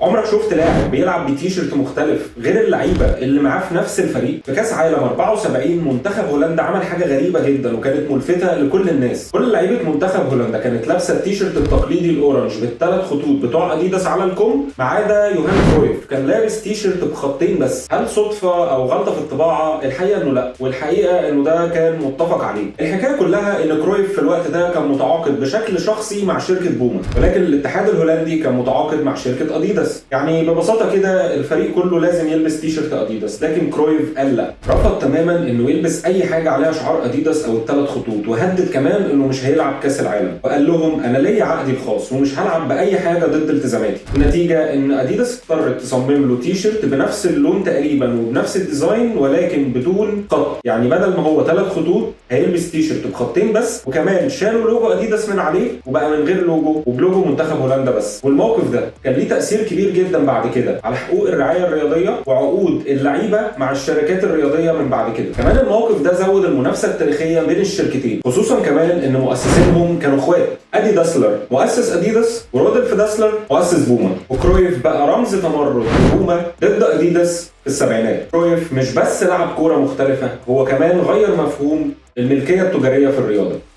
عمرك شفت لاعب بيلعب بتيشيرت مختلف غير اللعيبه اللي معاه في نفس الفريق؟ في كاس عالم 74 منتخب هولندا عمل حاجه غريبه جدا وكانت ملفته لكل الناس. كل لعيبه منتخب هولندا كانت لابسه التيشيرت التقليدي الاورنج بالثلاث خطوط بتوع اديداس على الكم، ما عدا يوهان كرويف كان لابس تيشيرت بخطين بس. هل صدفه او غلطه في الطباعه؟ الحقيقه انه لا، والحقيقه انه ده كان متفق عليه. الحكايه كلها ان كرويف في الوقت ده كان متعاقد بشكل شخصي مع شركه بوما، ولكن الاتحاد الهولندي كان متعاقد مع شركه اديداس. يعني ببساطه كده الفريق كله لازم يلبس تيشيرت اديداس، لكن كرويف قال لا، رفض تماما انه يلبس اي حاجه عليها شعار اديداس او الثلاث خطوط، وهدد كمان انه مش هيلعب كاس العالم، وقال لهم انا ليا عقدي الخاص ومش هلعب باي حاجه ضد التزاماتي. النتيجه ان اديداس اضطرت تصمم له تيشيرت بنفس اللون تقريبا وبنفس الديزاين ولكن بدون خط، يعني بدل ما هو ثلاث خطوط هيلبس تيشيرت بخطين بس، وكمان شالوا لوجو اديداس من عليه وبقى من غير لوجو وبلوجو منتخب هولندا بس. والموقف ده كان ليه تاثير كبير جدا بعد كده على حقوق الرعايه الرياضيه وعقود اللعيبه مع الشركات الرياضيه من بعد كده. كمان الموقف ده زود المنافسه التاريخيه بين الشركتين، خصوصا كمان ان مؤسسينهم كانوا اخوات. ادي داسلر مؤسس اديداس، ورودولف داسلر مؤسس بوما، وكرويف بقى رمز تمرد بوما ضد اديداس في السبعينات. كرويف مش بس لعب كوره مختلفه، هو كمان غير مفهوم الملكيه التجاريه في الرياضه.